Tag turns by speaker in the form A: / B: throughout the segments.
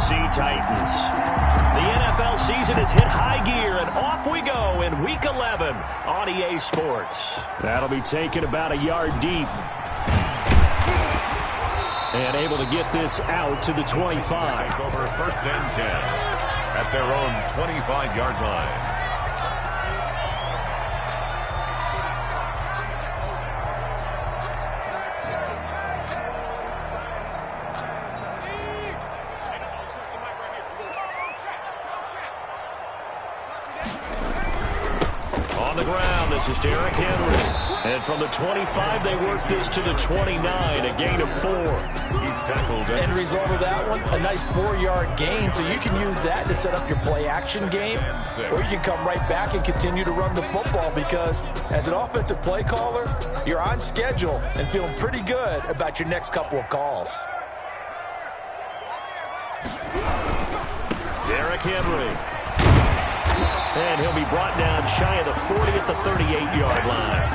A: Tennessee Titans. The NFL season has hit high gear, and off we go in Week 11 on EA Sports. That'll be taken about a yard deep. And able to get this out to the 25.
B: Over 1st and 10 at their own 25-yard line.
A: On the ground, this is Derrick Henry. And from the 25, they work this to the 29, a gain of 4.
B: He's tackled.
C: End result of that one, a nice 4-yard gain. So you can use that to set up your play-action game, or you can come right back and continue to run the football because as an offensive play caller, you're on schedule and feeling pretty good about your next couple of calls.
A: Derrick Henry. And he'll be brought down shy of the 40 at the 38-yard line.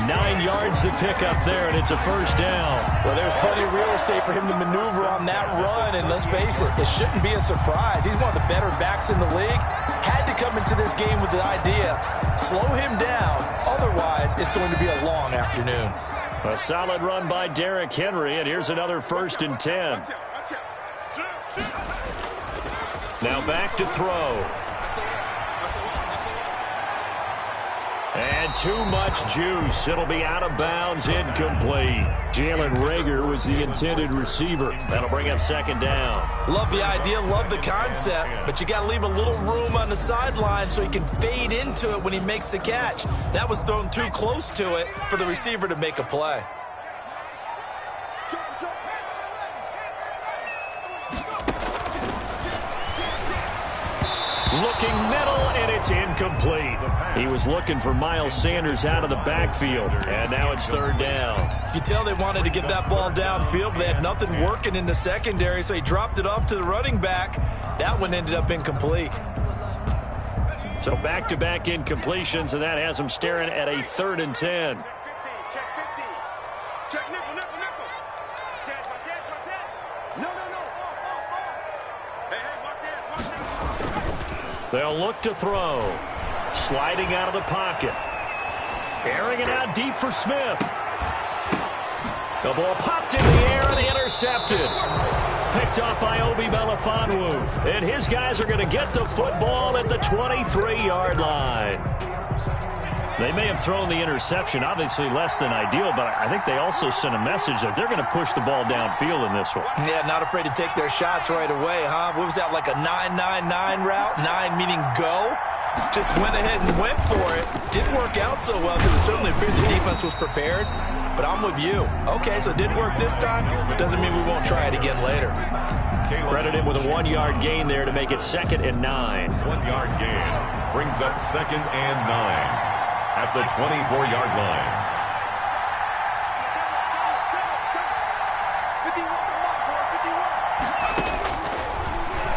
A: 9 yards to pick up there, and it's a first down.
C: Well, there's plenty of real estate for him to maneuver on that run, and let's face it, it shouldn't be a surprise. He's one of the better backs in the league. Had to come into this game with the idea, slow him down, otherwise it's going to be a long afternoon.
A: A solid run by Derrick Henry, and here's another 1st and 10. Now back to throw. And too much juice. It'll be out of bounds, incomplete. Jalen Reagor was the intended receiver. That'll bring up 2nd down.
C: Love the idea, love the concept, but you got to leave a little room on the sideline so he can fade into it when he makes the catch. That was thrown too close to it for the receiver to make a play.
A: Looking middle, and it's incomplete. He was looking for Miles Sanders out of the backfield, and now it's 3rd down.
C: You tell they wanted to get that ball downfield, but they had nothing working in the secondary, so he dropped it off to the running back. That one ended up incomplete.
A: So back-to-back incompletions, and that has him staring at a 3rd and 10. They'll look to throw. Sliding out of the pocket. Airing it out deep for Smith. The ball popped in the air and intercepted. Picked off by Obi Melifonwu. And his guys are going to get the football at the 23-yard line. They may have thrown the interception, obviously less than ideal, but I think they also sent a message that they're going to push the ball downfield in this one.
C: Yeah, not afraid to take their shots right away, huh? What was that, like a 9-9-9 route? 9 meaning go? Just went ahead and went for it. Didn't work out so well because it certainly appeared the defense was prepared, but I'm with you. Okay, so it didn't work this time. Doesn't mean we won't try it again later.
A: Credited with a 1-yard gain there to make it 2nd and 9.
B: 1-yard gain brings up 2nd and 9. At the 24-yard line.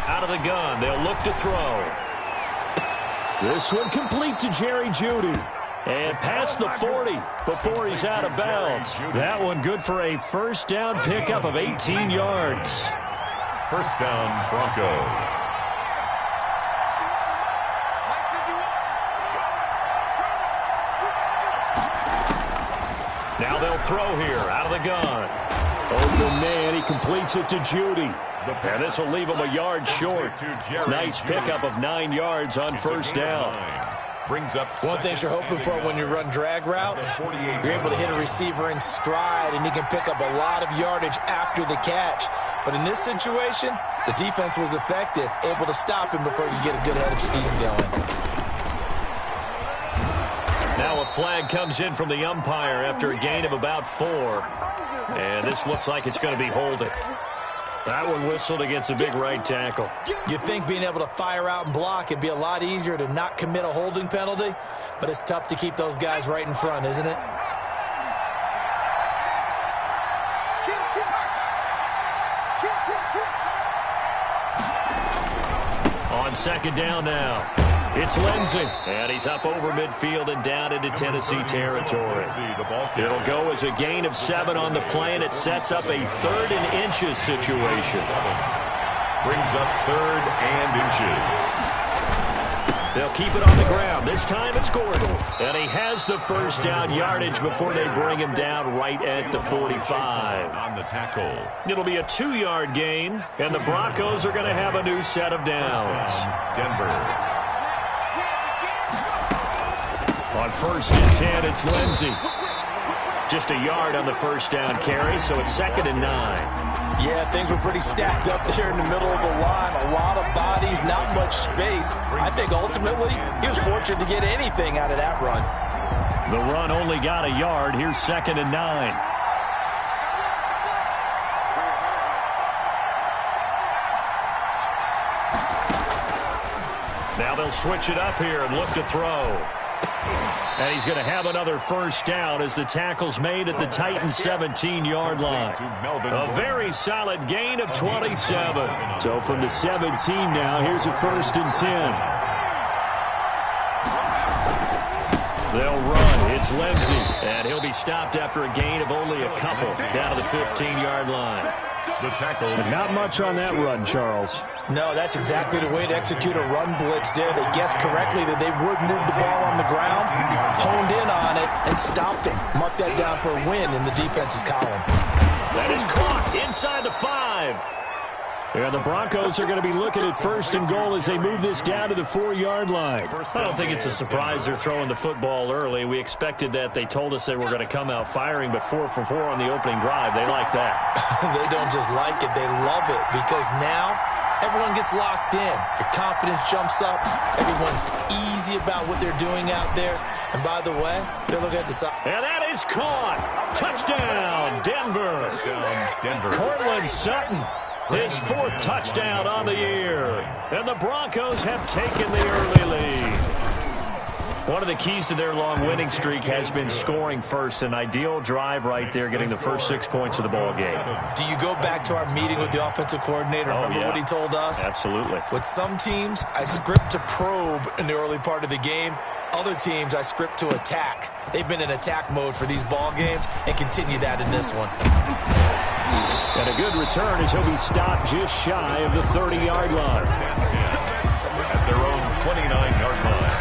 A: Out of the gun, they'll look to throw. This one complete to Jerry Jeudy. And past the 40 before he's out of bounds. That one good for a 1st down pickup of 18 yards.
B: 1st down, Broncos.
A: Now they'll throw here, out of the gun. Open man, he completes it to Jeudy. And this will leave him a yard short. Nice pickup of 9 yards on 1st down.
B: Brings up
C: one thing you're hoping for when you run drag routes, you're able to hit a receiver in stride, and he can pick up a lot of yardage after the catch. But in this situation, the defense was effective, able to stop him before you get a good head of steam going.
A: Now a flag comes in from the umpire after a gain of about 4. And this looks like it's going to be holding. That one whistled against a big right tackle.
C: You'd think being able to fire out and block it'd be a lot easier to not commit a holding penalty, but it's tough to keep those guys right in front, isn't it?
A: On 2nd down now. It's Lindsey, and he's up over midfield and down into Tennessee territory. It'll go as a gain of 7 on the play, and it sets up a 3rd and inches situation.
B: Brings up 3rd and inches.
A: They'll keep it on the ground. This time it's Gordon. And he has the first down yardage before they bring him down right at the 45.
B: On the tackle.
A: It'll be a 2-yard gain, and the Broncos are going to have a new set of downs.
B: Denver.
A: On 1st and 10, it's Lindsey. Just a yard on the first down carry, so it's 2nd and 9.
C: Yeah, things were pretty stacked up there in the middle of the line. A lot of bodies, not much space. I think ultimately he was fortunate to get anything out of that run.
A: The run only got a yard. Here's 2nd and 9. Now they'll switch it up here and look to throw. And he's going to have another first down as the tackle's made at the Titans' 17-yard line. A very solid gain of 27. So from the 17 now, here's a 1st and 10. They'll run. It's Lindsey. And he'll be stopped after a gain of only a couple down to the 15-yard line.
B: The tackle.
A: Not much on that run, Charles.
C: No, that's exactly the way to execute a run blitz there. They guessed correctly that they would move the ball on the ground, honed in on it, and stopped him. Mark that down for a win in the defense's column.
A: That is caught inside the 5. And the Broncos are going to be looking at 1st and goal as they move this down to the 4-yard line. I don't think it's a surprise they're throwing the football early. We expected that. They told us they were going to come out firing, but 4 for 4 on the opening drive. They like that.
C: They don't just like it. They love it because now everyone gets locked in. Your confidence jumps up. Everyone's easy about what they're doing out there. And by the way, they're looking at the side.
A: And that is caught. Touchdown, Denver. Cortland Sutton. His 4th touchdown on the year. And the Broncos have taken the early lead. One of the keys to their long winning streak has been scoring first. An ideal drive right there, getting the first 6 points of the ball game.
C: Do you go back to our meeting with the offensive coordinator? Remember what he told us?
A: Absolutely.
C: With some teams, I script to probe in the early part of the game. Other teams, I script to attack. They've been in attack mode for these ball games and continue that in this one.
A: And a good return as he'll be stopped just shy of the 30-yard line.
B: At their own 29-yard line.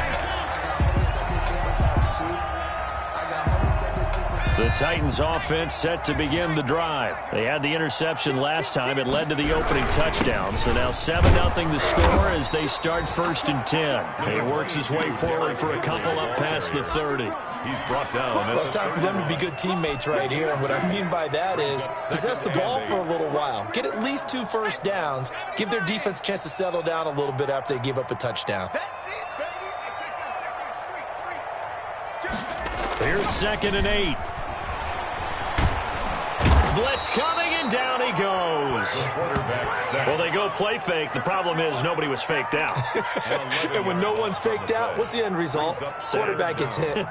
A: The Titans offense set to begin the drive. They had the interception last time. It led to the opening touchdown. So now 7-0 the score as they start 1st and 10. He works his way forward for a couple up past the 30.
B: He's brought down.
C: Well, it's time for them to be good teammates right here. And what I mean by that is possess the ball for a little while. Get at least 2 first downs. Give their defense a chance to settle down a little bit after they give up a touchdown.
A: Here's 2nd and 8. Blitz coming, and down he goes. Well, they go play fake. The problem is nobody was faked out.
C: And when no one's faked out, what's the end result? Quarterback gets hit.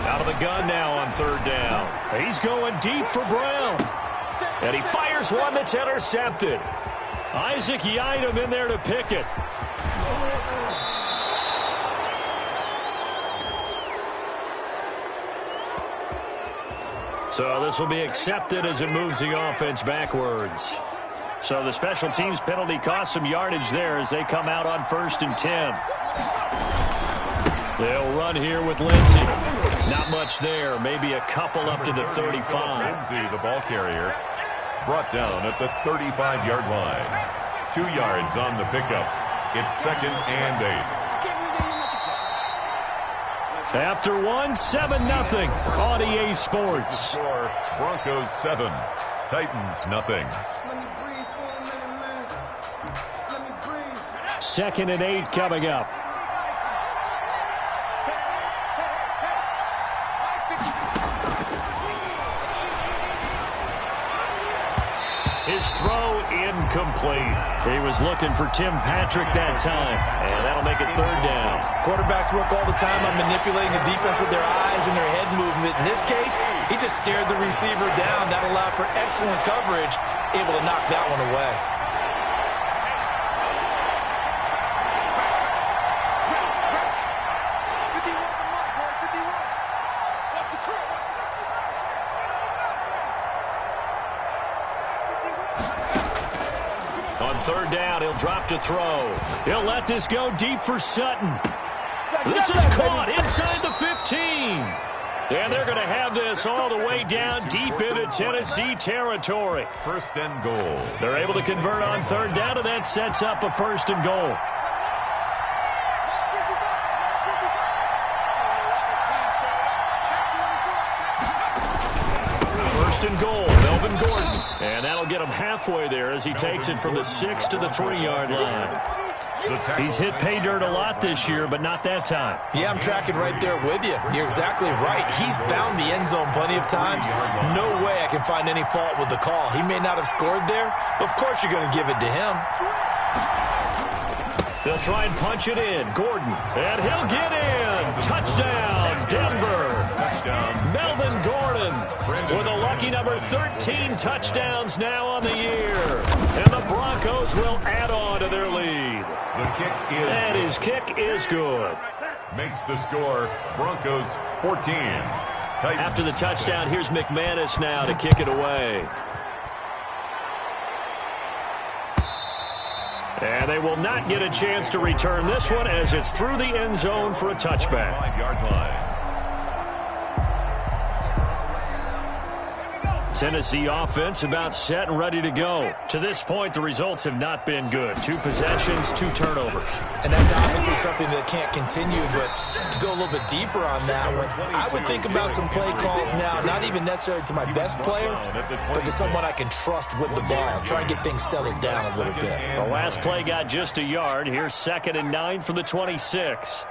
A: Out of the gun now on 3rd down. He's going deep for Brown. And he fires one that's intercepted. Isaac Yiadom in there to pick it. So this will be accepted as it moves the offense backwards. So the special teams penalty cost some yardage there as they come out on 1st and 10. They'll run here with Lindsey. Not much there. Maybe a couple up to the 35.
B: Lindsey, the ball carrier, brought down at the 35-yard line. 2 yards on the pickup. It's 2nd and 8.
A: After 7-0 on EA Sports.
B: Broncos 7, Titans nothing.
A: 2nd and 8 coming up. His throw incomplete. He was looking for Tim Patrick that time, and that'll make it third down.
C: Quarterbacks work all the time on manipulating the defense with their eyes and their head movement. In this case, he just stared the receiver down. That allowed for excellent coverage, able to knock that one away.
A: On third down, he'll drop to throw. He'll let this go deep for Sutton. This is caught inside the 15. And they're going to have this all the way down deep into Tennessee territory.
B: First and goal.
A: They're able to convert on third down, and that sets up a first and goal. First and goal, Melvin Gordon. And that'll get him halfway there as he takes it from the 6 to the 3-yard line. He's hit pay dirt a lot this year, but not that time.
C: Yeah, I'm tracking right there with you. You're exactly right. He's found the end zone plenty of times. No way I can find any fault with the call. He may not have scored there, but of course you're going to give it to him.
A: They'll try and punch it in. Gordon, and he'll get in. Touchdown, Denver.
B: Touchdown.
A: Melvin Gordon with a lucky number 13 touchdowns now on the year. And the Broncos will add on to their lead.
B: The kick is
A: And his kick is good.
B: makes the score Broncos 14.
A: After the touchdown, here's McManus now to kick it away. And they will not get a chance to return this one as it's through the end zone for a touchback.
B: 5-yard line.
A: Tennessee offense about set and ready to go. To this point, the results have not been good. 2 possessions, 2 turnovers.
C: And that's obviously something that can't continue, but to go a little bit deeper on that one, I would think about some play calls now, not even necessarily to my best player, but to someone I can trust with the ball. Try and get things settled down a little bit.
A: The last play got just a yard. Here's 2nd and 9 from the 26.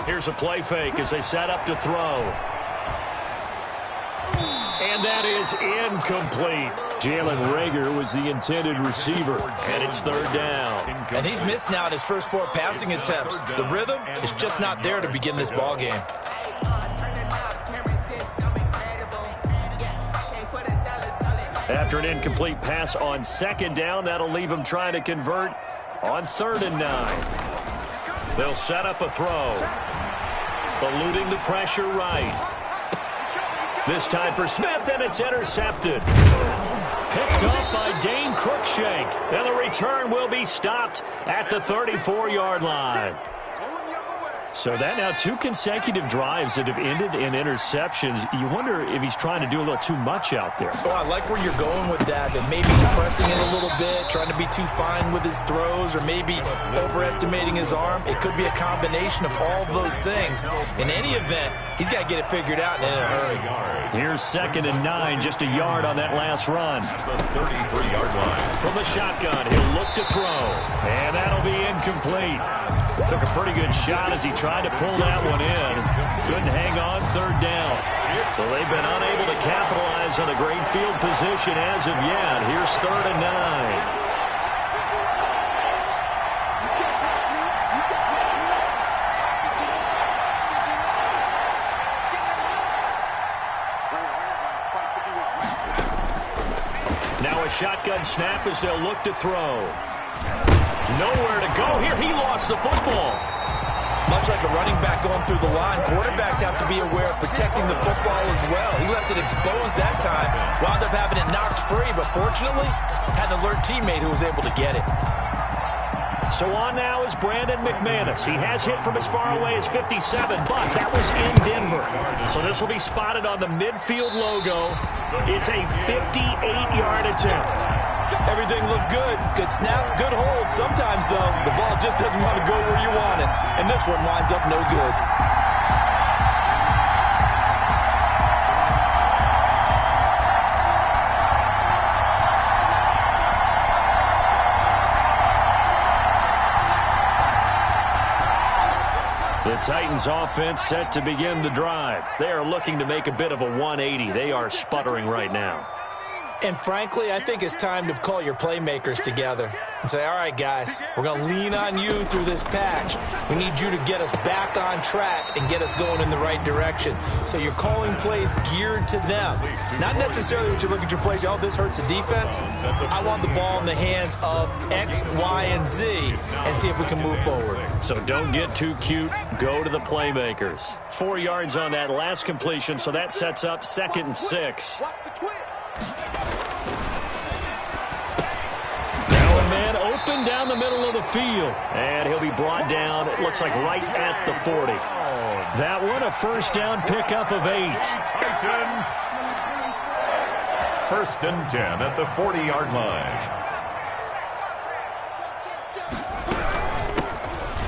A: Here's a play fake as they set up to throw. And that is incomplete. Jalen Reagor was the intended receiver, and it's third down.
C: And he's missed now in his first 4 passing attempts. The rhythm is just not there to begin this ball game.
A: After an incomplete pass on 2nd down, that'll leave him trying to convert on 3rd and 9. They'll set up a throw. Eluding the pressure right. This time for Smith, and it's intercepted. Picked up by Dane Cruikshank. And the return will be stopped at the 34-yard line. So that now 2 consecutive drives that have ended in interceptions. You wonder if he's trying to do a little too much out there.
C: Oh, I like where you're going with that maybe he's pressing in a little bit, trying to be too fine with his throws, or maybe overestimating his arm. It could be a combination of all those things. In any event, he's got to get it figured out and in a hurry.
A: Here's 2nd and 9, just a yard on that last run.
B: The 33-yard line.
A: From the shotgun, he'll look to throw. And that'll be incomplete. Took a pretty good shot as he tried to pull that one in. Couldn't hang on 3rd down. So they've been unable to capitalize on a great field position as of yet. Here's 3rd and 9. Now a shotgun snap as they'll look to throw. Nowhere to go here. He lost the football.
C: Much like a running back going through the line, quarterbacks have to be aware of protecting the football as well. He left it exposed that time. Wound up having it knocked free, but fortunately, had an alert teammate who was able to get it.
A: So on now is Brandon McManus. He has hit from as far away as 57, but that was in Denver. So this will be spotted on the midfield logo. It's a 58-yard attempt.
C: Everything looked good. Good snap, good hold. Sometimes, though, the ball just doesn't want to go where you want it. And this one winds up no good.
A: The Titans offense set to begin the drive. They are looking to make a bit of a 180. They are sputtering right now.
C: And frankly, I think it's time to call your playmakers together and say, all right, guys, we're going to lean on you through this patch. We need you to get us back on track and get us going in the right direction. So you're calling plays geared to them. Not necessarily when you look at your plays, oh, this hurts the defense. I want the ball in the hands of X, Y, and Z and see if we can move forward.
A: So don't get too cute. Go to the playmakers. 4 yards on that last completion, so that sets up 2nd and 6. Man open down the middle of the field. And he'll be brought down, it looks like right at the 40. That one a first down pickup of 8.
B: Titan. 1st and 10 at the 40-yard line.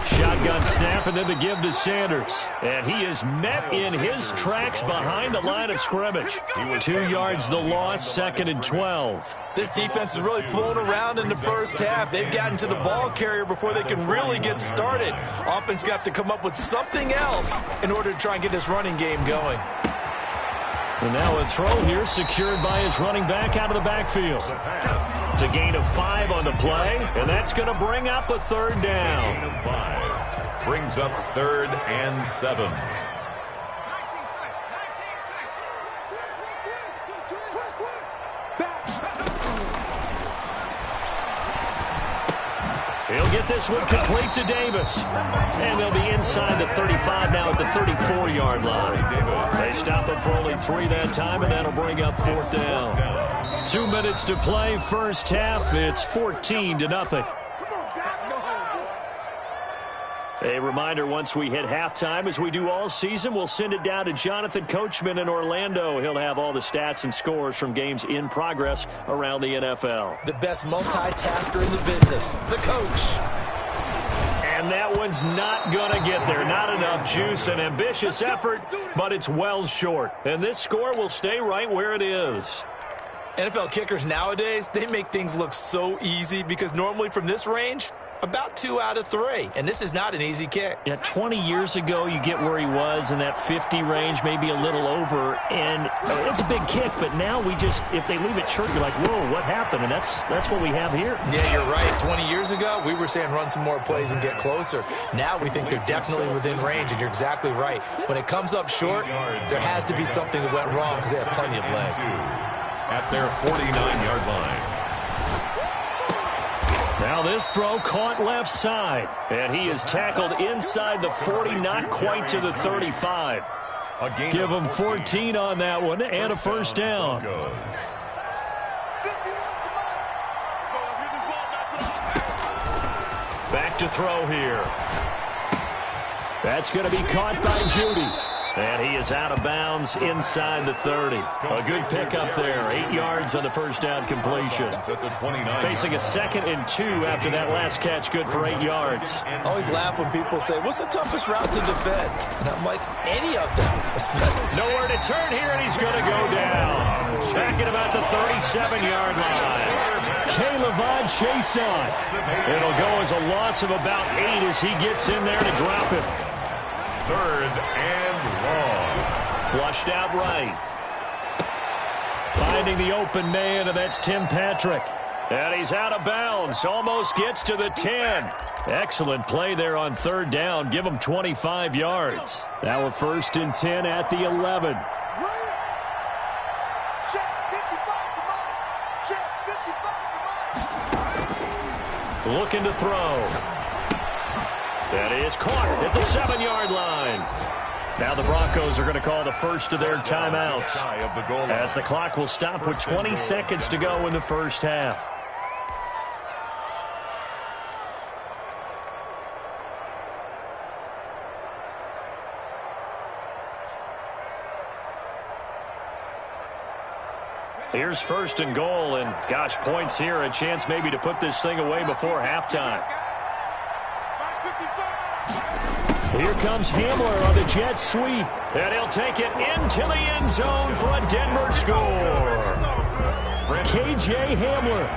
A: Shotgun snap and then the give to Sanders. And he is met in his tracks behind the line of scrimmage. 2 yards the loss, 2nd and 12.
C: This defense is really flown around in the first half. They've gotten to the ball carrier before they can really get started. Offense got to come up with something else in order to try and get this running game going.
A: And now a throw here secured by his running back out of the backfield. It's a gain of 5 on the play, and that's going to bring up a 3rd down.
B: Gain of 5 brings up 3rd and 7.
A: He'll get this one complete to Davis. And they'll be inside the 35 now at the 34-yard line. They stop him for only 3 that time, and that'll bring up 4th down. 2 minutes to play, first half. It's 14-0. A reminder, once we hit halftime, as we do all season, we'll send it down to Jonathan Coachman in Orlando. He'll have all the stats and scores from games in progress around the NFL.
C: The best multitasker in the business, the coach.
A: And that one's not going to get there. Not enough juice, an ambitious effort, but it's well short. And this score will stay right where it is.
C: NFL kickers nowadays, they make things look so easy because normally from this range, about 2 out of 3, and this is not an easy kick.
A: Yeah, 20 years ago, you get where he was in that 50 range, maybe a little over, and it's a big kick, but now we just, if they leave it short, you're like, whoa, what happened? And that's what we have here.
C: Yeah, you're right. 20 years ago, we were saying run some more plays and get closer. Now we think they're definitely within range, and you're exactly right. When it comes up short, there has to be something that went wrong because they have plenty of leg.
B: At their 49-yard line.
A: Now this throw caught left side, and he is tackled inside the 40, not quite to the 35. Give him 14 on that one and a first down. Back to throw here. That's going to be caught by Judy. And he is out of bounds inside the 30. A good pickup there. 8 yards on the first down completion. Facing a 2nd and 2 after that last catch. Good for 8 yards.
C: I always laugh when people say, what's the toughest route to defend? And I'm like, any of them.
A: Nowhere to turn here, and he's going to go down. Back at about the 37-yard line. Caleb chase on. It'll go as a loss of about 8 as he gets in there to drop it.
B: 3rd and long.
A: Flushed out right. Finding the open man, and that's Tim Patrick. And he's out of bounds. Almost gets to the 10. Excellent play there on 3rd down. Give him 25 yards. Now a 1st and 10 at the 11. Looking to throw. That is caught at the 7-yard line. Now the Broncos are going to call the first of their timeouts, as the clock will stop with 20 seconds to go in the first half. Here's 1st and goal, and gosh, points here, a chance maybe to put this thing away before halftime. Here comes Hamler on the jet sweep, and he'll take it into the end zone for a Denver score. K.J. Hamler,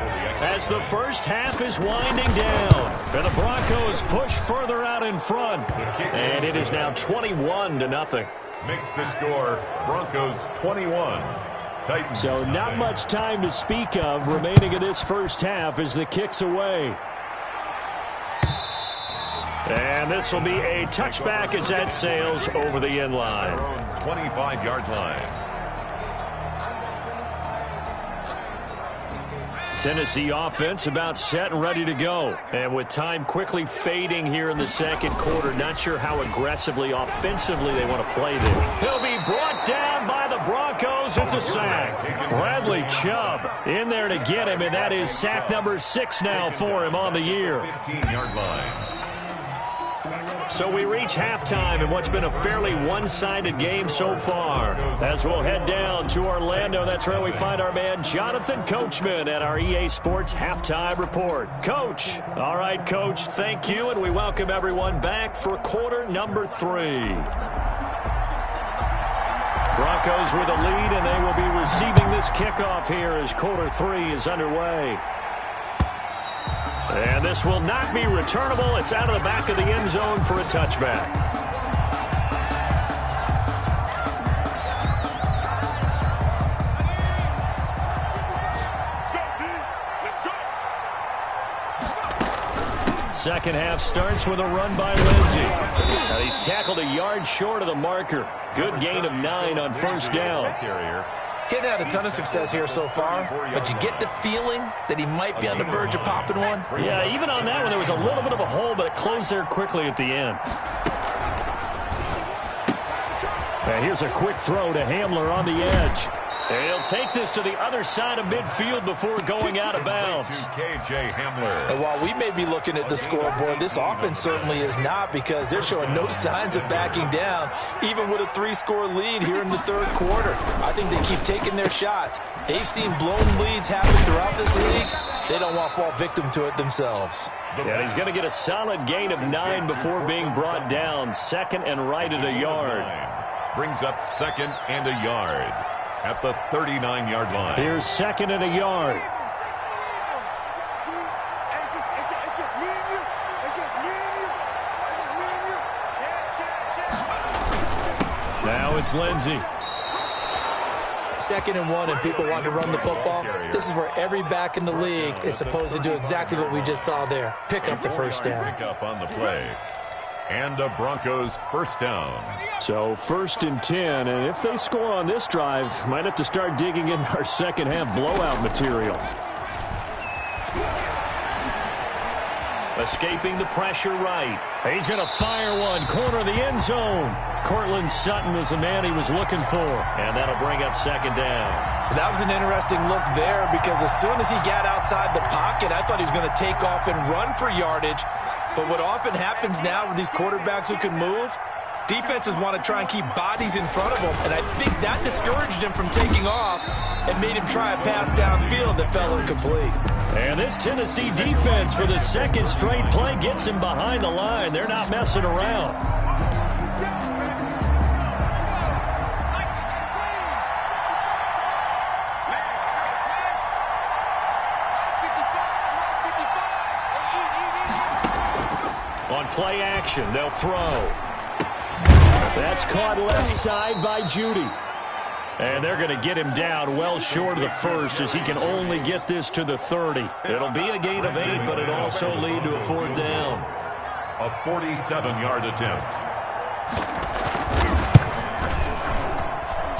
A: as the first half is winding down. And the Broncos push further out in front. And it is now 21-0.
B: Makes the score Broncos 21. Titans.
A: So not much time to speak of remaining in this first half as the kick's away. And this will be a touchback as that sails over the end line.
B: 25-yard line.
A: Tennessee offense about set and ready to go. And with time quickly fading here in the second quarter, not sure how aggressively, offensively they want to play this. He'll be brought down by the Broncos. It's a sack. Bradley Chubb in there to get him, and that is sack number 6 now for him on the year.
B: 15-yard line.
A: So we reach halftime in what's been a fairly one-sided game so far. As we'll head down to Orlando, that's where we find our man Jonathan Coachman at our EA Sports Halftime Report. Coach. All right, Coach, thank you, and we welcome everyone back for quarter number 3. Broncos with a lead, and they will be receiving this kickoff here as quarter 3 is underway. And this will not be returnable. It's out of the back of the end zone for a touchback. Second half starts with a run by Lindsey. And he's tackled a yard short of the marker. Good gain of 9 on first down.
C: He'd had a ton of success here so far, but you get the feeling that he might be on the verge of popping one.
A: Yeah, even on that one, there was a little bit of a hole, but it closed there quickly at the end. And here's a quick throw to Hamler on the edge. And he'll take this to the other side of midfield before going out of bounds.
B: K.J. Hamler.
C: And while we may be looking at the scoreboard, this offense certainly is not, because they're showing no signs of backing down, even with a 3-score lead here in the third quarter. I think they keep taking their shots. They've seen blown leads happen throughout this league. They don't want to fall victim to it themselves.
A: Yeah, he's going to get a solid gain of 9 before being brought down. Second and right at a yard.
B: Brings up second and a yard at the 39-yard line.
A: Here's second and a yard. Now it's Lindsey.
C: Second and 1, and people want to run the football. This is where every back in the league is supposed to do exactly what we just saw there. Pick up the first down.
B: Pick up on the play. And the Broncos first down.
A: So first and 10, and if they score on this drive, might have to start digging in our second half blowout material. Escaping the pressure right. He's going to fire one, corner of the end zone. Cortland Sutton was the man he was looking for, and that'll bring up second down.
C: That was an interesting look there, because as soon as he got outside the pocket, I thought he was going to take off and run for yardage. But what often happens now with these quarterbacks who can move, defenses want to try and keep bodies in front of them, and I think that discouraged him from taking off and made him try a pass downfield that fell incomplete.
A: And this Tennessee defense for the second straight play gets him behind the line. They're not messing around. On play action, they'll throw. That's caught left side by Judy. And they're going to get him down well short of the first, as he can only get this to the 30. It'll be a gain of 8, but it'll also lead to a fourth down.
B: A 47-yard attempt.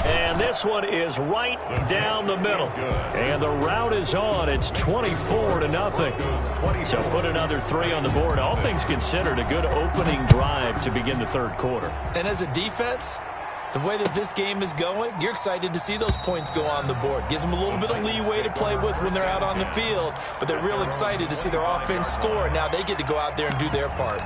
A: And this one is right down the middle. And the route is on. It's 24-0. So put another 3 on the board. All things considered, a good opening drive to begin the third quarter.
C: And as a defense, the way that this game is going, you're excited to see those points go on the board. Gives them a little bit of leeway to play with when they're out on the field, but they're real excited to see their offense score. Now they get to go out there and do their part.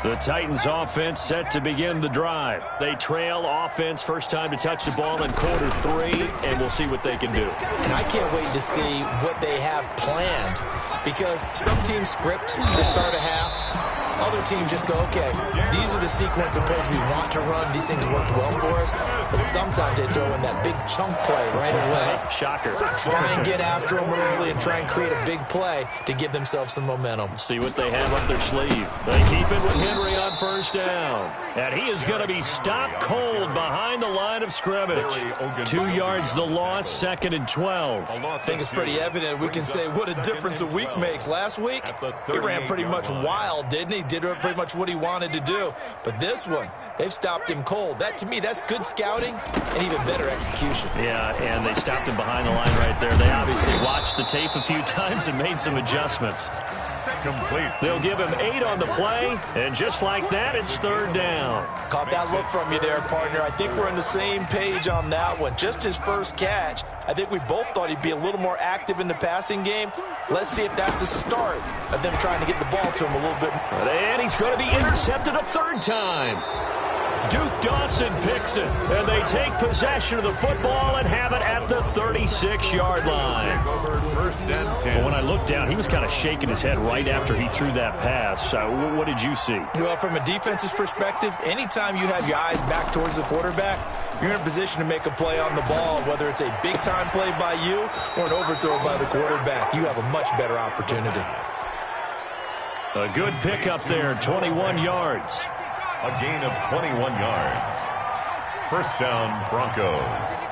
A: The Titans offense set to begin the drive. They trail offense, first time to touch the ball in quarter 3, and we'll see what they can do.
C: And I can't wait to see what they have planned, because some teams script to start a half, Other teams just go, okay, these are the sequence of plays we want to run. These things worked well for us. But sometimes they throw in that big chunk play right away.
A: Shocker.
C: Try and get after them early and try and create a big play to give themselves some momentum.
A: See what they have up their sleeve. They keep it with Henry on first down. And he is going to be stopped cold behind the line of scrimmage. 2 yards the loss, 2nd and 12.
C: I think it's pretty evident. We can say what a difference a week makes. Last week, he ran pretty much wild, didn't he? Did pretty much what he wanted to do. But this one, they've stopped him cold. That, to me, that's good scouting and even better execution.
A: Yeah, and they stopped him behind the line right there. They obviously watched the tape a few times and made some adjustments.
B: Complete.
A: They'll give him 8 on the play, and just like that, it's 3rd down.
C: Caught that look from you there, partner. I think we're on the same page on that one. Just his first catch. I think we both thought he'd be a little more active in the passing game. Let's see if that's the start of them trying to get the ball to him a little bit.
A: And he's going to be intercepted a 3rd time. Duke Dawson picks it, and they take possession of the football and have it at the 36-yard line.
B: First and 10.
A: But when I looked down, he was kind of shaking his head right after he threw that pass. What did you see?
C: Well, from a defense's perspective, anytime you have your eyes back towards the quarterback, you're in a position to make a play on the ball, whether it's a big-time play by you or an overthrow by the quarterback. You have a much better opportunity.
A: A good pickup there, 21 yards.
B: A gain of 21 yards. First down, Broncos.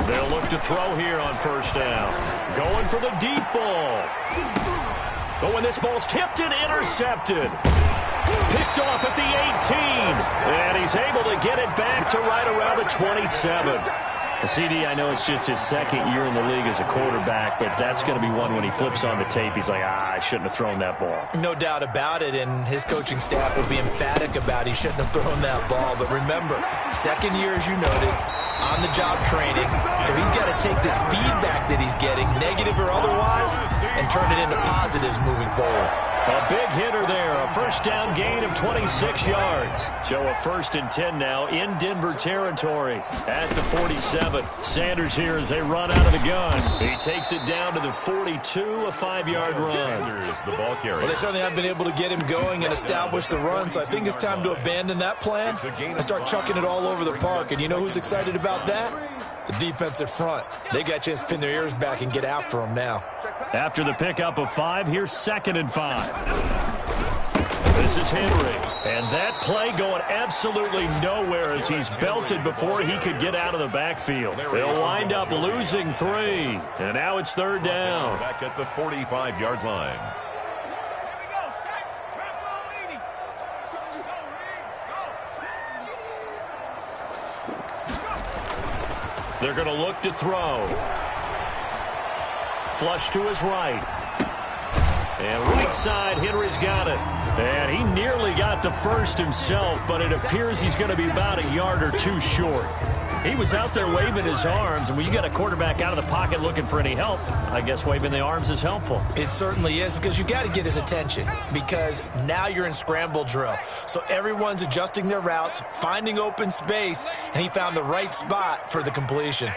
A: They'll look to throw here on first down. Going for the deep ball. But when this ball's tipped and intercepted. Picked off at the 18. And he's able to get it back to right around the 27. CD, I know it's just his 2nd year in the league as a quarterback, but that's going to be one when he flips on the tape. He's like, I shouldn't have thrown that ball.
C: No doubt about it, and his coaching staff will be emphatic about he shouldn't have thrown that ball. But remember, 2nd year, as you noted, on-the-job training, so he's got to take this feedback that he's getting, negative or otherwise, and turn it into positives moving forward.
A: A big hitter there, a first down gain of 26 yards. So a 1st and 10 now in Denver territory at the 47. Sanders here as they run out of the gun. He takes it down to the 42, a 5-yard run.
B: Sanders, the ball carrier.
C: Well, they certainly have been able to get him going and establish the run, so I think it's time to abandon that plan and start chucking it all over the park. And you know who's excited about that? The defensive front. They got a chance to pin their ears back and get after him now.
A: After the pickup of 5, here's 2nd and 5. This is Henry. And that play going absolutely nowhere as he's belted before he could get out of the backfield. They'll wind up losing 3. And now it's 3rd down.
B: Back at the 45-yard line.
A: They're going to look to throw. Flush to his right. And right side, Henry's got it. And he nearly got the first himself, but it appears he's going to be about a yard or 2 short. He was out there waving his arms, and when you got a quarterback out of the pocket looking for any help, I guess waving the arms is helpful.
C: It certainly is, because you got to get his attention, because now you're in scramble drill. So everyone's adjusting their routes, finding open space, and he found the right spot for the completion.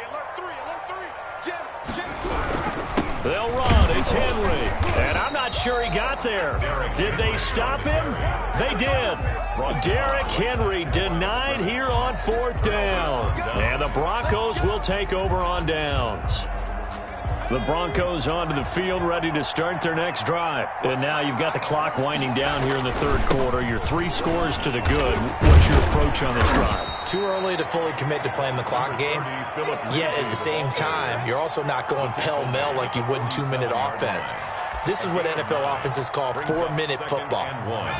A: They'll run. It's Henry. And I'm not sure he got there. Did they stop him? They did. Derrick Henry denied here on 4th down. And the Broncos will take over on downs. The Broncos onto the field, ready to start their next drive. And now you've got the clock winding down here in the 3rd quarter. Your 3 scores to the good. What's your approach on this drive?
C: Too early to fully commit to playing the clock game. Yet at the same time, you're also not going pell-mell like you would in 2-minute offense. This is what NFL offenses call 4-minute football.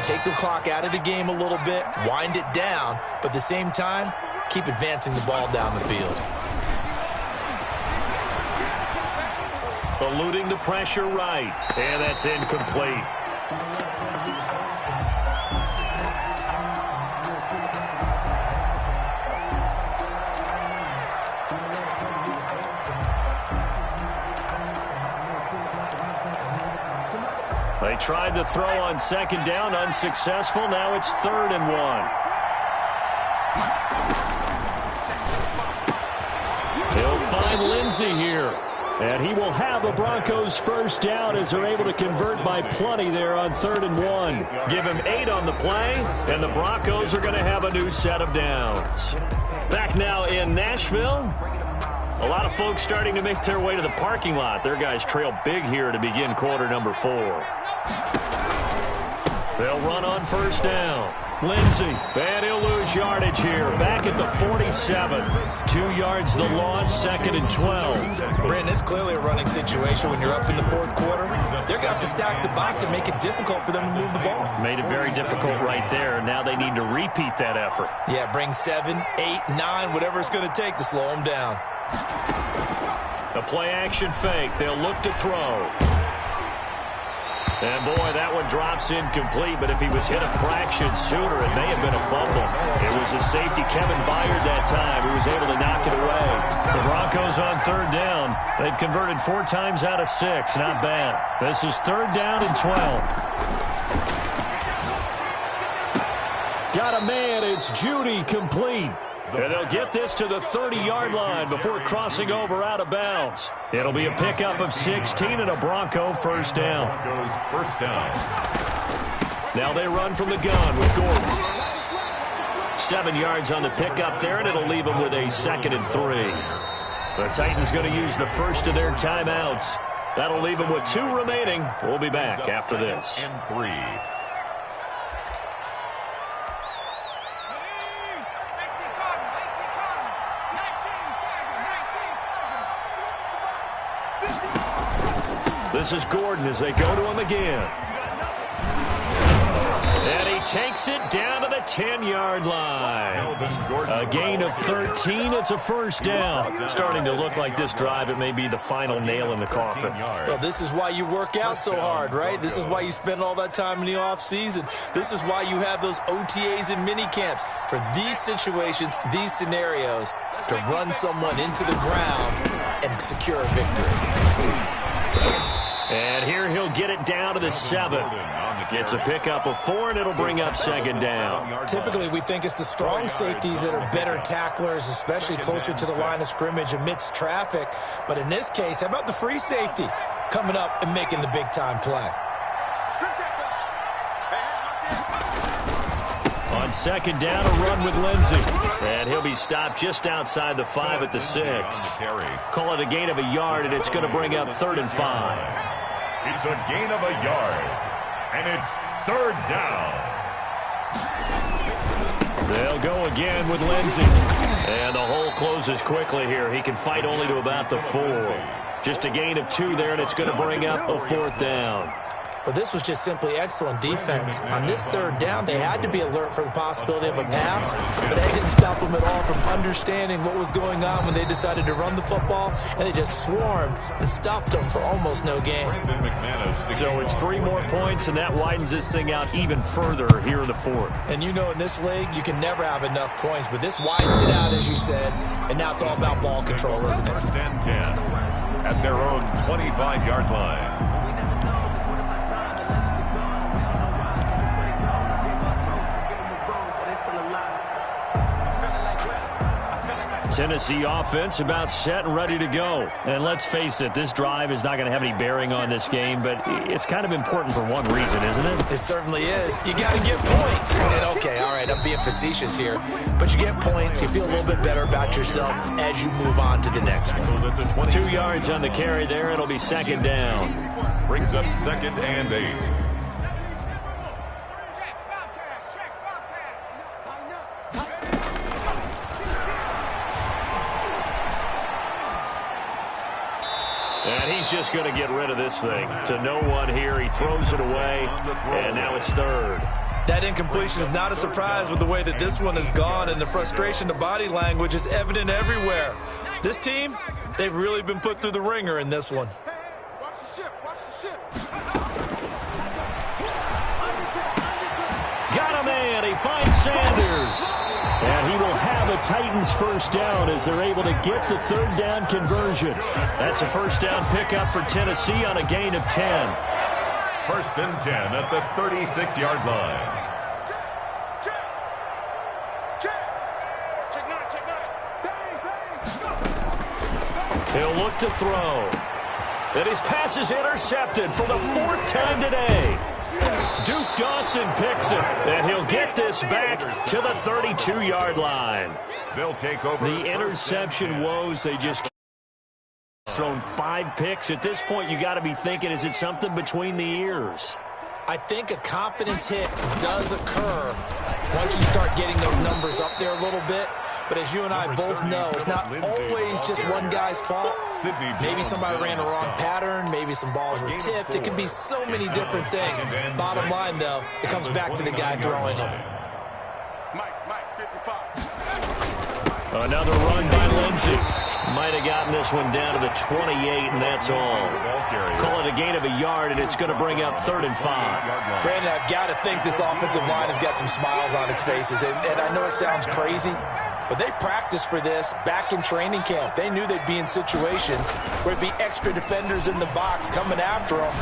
C: Take the clock out of the game a little bit, wind it down, but at the same time, keep advancing the ball down the field.
A: Eluding the pressure right. And that's incomplete. They tried to throw on 2nd down, unsuccessful. Now it's 3rd and 1. They'll find Lindsey here. And he will have a Broncos first down as they're able to convert by plenty there on 3rd and 1. Give him 8 on the play, and the Broncos are going to have a new set of downs. Back now in Nashville. A lot of folks starting to make their way to the parking lot. Their guys trail big here to begin quarter number 4. They'll run on first down. Lindsey, and he'll lose yardage here. Back at the 47. 2 yards the loss, 2nd and 12.
C: Brandon, it's clearly a running situation when you're up in the 4th quarter. They're going to have to stack the box and make it difficult for them to move the ball.
A: Made it very difficult right there. Now they need to repeat that effort.
C: Yeah, bring 7, 8, 9, whatever it's going to take to slow them down.
A: A play-action fake. They'll look to throw. And, boy, that one drops incomplete, but if he was hit a fraction sooner, it may have been a fumble. It was the safety, Kevin Byard, that time, who was able to knock it away. The Broncos on 3rd down. They've converted 4 times out of 6. Not bad. This is 3rd down and 12. Got a man. It's Judy, complete. And they'll get this to the 30-yard line before crossing over out of bounds. It'll be a pickup of 16 and a Bronco first down.
B: Broncos first down.
A: Now they run from the gun with Gordon. 7 yards on the pickup there, and it'll leave them with a 2nd and 3. The Titans going to use the first of their timeouts. That'll leave them with 2 remaining. We'll be back after this.
B: And 3.
A: This is Gordon as they go to him again. And he takes it down to the 10-yard line. A gain of 13. It's a first down. Starting to look like this drive, it may be the final nail in the coffin.
C: Well, this is why you work out so hard, right? This is why you spend all that time in the offseason. This is why you have those OTAs and mini camps. For these situations, these scenarios, to run someone into the ground and secure a victory.
A: And here he'll get it down to the 7. Gets a pickup of 4, and it'll bring up 2nd down.
C: Typically, we think it's the strong safeties that are better tacklers, especially closer to the line of scrimmage amidst traffic. But in this case, how about the free safety coming up and making the big-time play?
A: On 2nd down, a run with Lindsey. And he'll be stopped just outside the 5 at the 6. Call it a gain of a yard, and it's going to bring up 3rd and 5.
B: It's a gain of a yard, and it's 3rd down.
A: They'll go again with Lindsey. And the hole closes quickly here. He can fight only to about the 4. Just a gain of 2 there, and it's going to bring up a 4th down.
C: But this was just simply excellent defense. On this 3rd down, they had to be alert for the possibility of a pass, but that didn't stop them at all from understanding what was going on when they decided to run the football, and they just swarmed and stuffed them for almost no gain.
A: So it's 3 more points, and that widens this thing out even further here in the 4th.
C: And you know in this league, you can never have enough points, but this widens it out, as you said, and now it's all about ball control, isn't it?
B: 1st and 10 at their own 25-yard line.
A: Tennessee offense about set and ready to go. And let's face it, this drive is not going to have any bearing on this game, but it's kind of important for one reason, isn't it?
C: It certainly is. You got to get points. And okay, all right, I'm being facetious here, but you get points, you feel a little bit better about yourself as you move on to the next one.
A: 2 yards on the carry there. It'll be 2nd down.
B: Brings up 2nd and 8.
A: And he's just going to get rid of this thing. To no one here. He throws it away, and now it's 3rd.
C: That incompletion is not a surprise with the way that this one has gone, and the frustration, the body language is evident everywhere. This team, they've really been put through the ringer in this one.
A: Got a man. He finds Sanders. And he will have a Titans first down as they're able to get the 3rd down conversion. That's a first down pickup for Tennessee on a gain of 10.
B: 1st and 10 at the 36-yard line.
A: He'll look to throw. And his pass is intercepted for the 4th time today. Duke Dawson picks it, and he'll get this back to the 32-yard line.
B: They'll take over.
A: The interception woes, they just thrown 5 picks. At this point, you got to be thinking, is it something between the ears?
C: I think a confidence hit does occur once you start getting those numbers up there a little bit. But as you and I both know, it's not always just one guy's fault. Maybe somebody ran a wrong pattern. Maybe some balls were tipped. It could be so many different things. Bottom line, though, it comes back to the guy throwing them.
A: Another run by Lindsey. Might have gotten this one down to the 28, and that's all. Call it a gain of a yard, and it's going to bring up 3rd and 5.
C: Brandon, I've got to think this offensive line has got some smiles on its faces. And I know it sounds crazy, but they practiced for this back in training camp. They knew they'd be in situations where it'd be extra defenders in the box coming after them,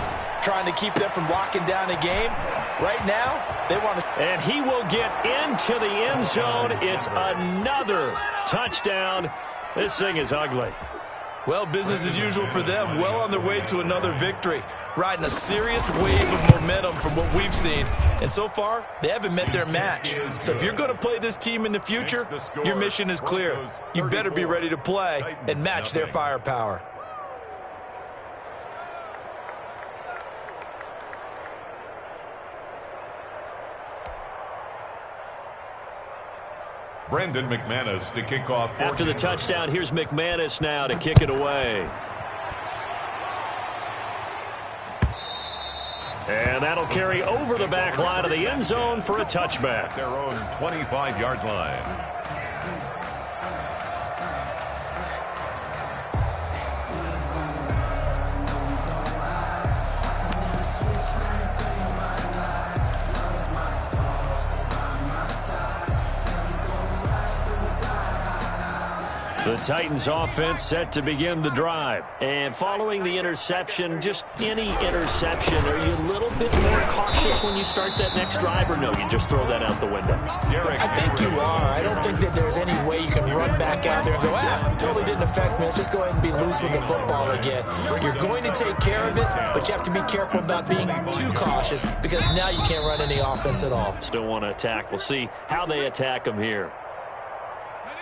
C: trying to keep them from locking down a game. Right now, they want to...
A: And he will get into the end zone. It's another touchdown. This thing is ugly.
C: Well, business as usual for them. Well on their way to another victory. Riding a serious wave of momentum from what we've seen. And so far, they haven't met their match. So if you're going to play this team in the future, your mission is clear. You better be ready to play and match their firepower.
B: Brendan McManus to kick off.
A: After the touchdown, here's McManus now to kick it away. And that'll carry over the back line of the end zone for a touchback.
B: Their own 25-yard line.
A: The Titans offense set to begin the drive. And following the interception, just any interception, are you a little bit more cautious when you start that next drive, or no, you just throw that out the window?
C: I think you are. I don't think that there's any way you can run back out there and go, totally didn't affect me. Let's just go ahead and be loose with the football again. You're going to take care of it, but you have to be careful about being too cautious because now you can't run any offense at all.
A: Still want to attack. We'll see how they attack them here.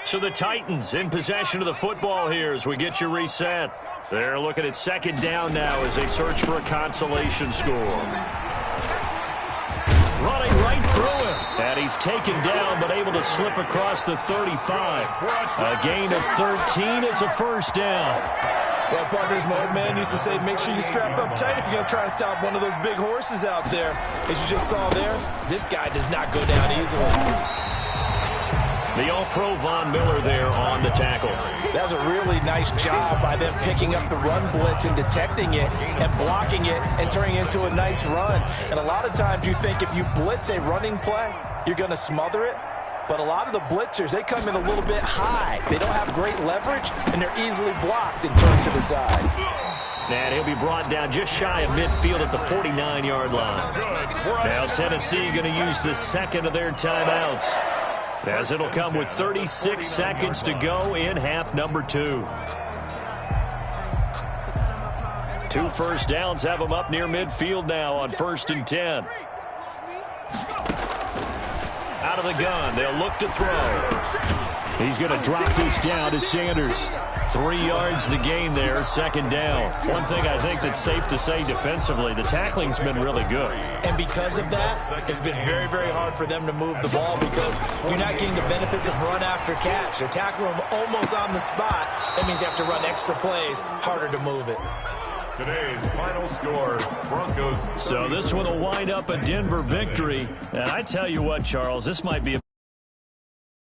A: So the Titans in possession of the football here as we get you reset. They're looking at 2nd down now as they search for a consolation score. Running right through him. And he's taken down but able to slip across the 35. A gain of 13. It's a 1st down.
C: Well, partners, my old man used to say, make sure you strap up tight if you're going to try and stop one of those big horses out there. As you just saw there, this guy does not go down easily.
A: The All-Pro Von Miller there on the tackle.
C: That was a really nice job by them picking up the run blitz and detecting it and blocking it and turning it into a nice run. And a lot of times you think if you blitz a running play, you're going to smother it. But a lot of the blitzers, they come in a little bit high. They don't have great leverage, and they're easily blocked and turned to the side.
A: And he'll be brought down just shy of midfield at the 49-yard line. Now Tennessee going to use the 2nd of their timeouts, as it'll come with 36 seconds to go in half number 2. 2 first downs have them up near midfield now on 1st and 10. Out of the gun, they'll look to throw. He's going to drop this down to Sanders. 3 yards the gain there, 2nd down. One thing I think that's safe to say defensively, the tackling's been really good.
C: And because of that, it's been very, very hard for them to move the ball because you're not getting the benefits of run after catch. They're tackling them almost on the spot. That means you have to run extra plays, harder to move it.
B: Today's final score, Broncos.
A: So this one will wind up a Denver victory. And I tell you what, Charles, this might be a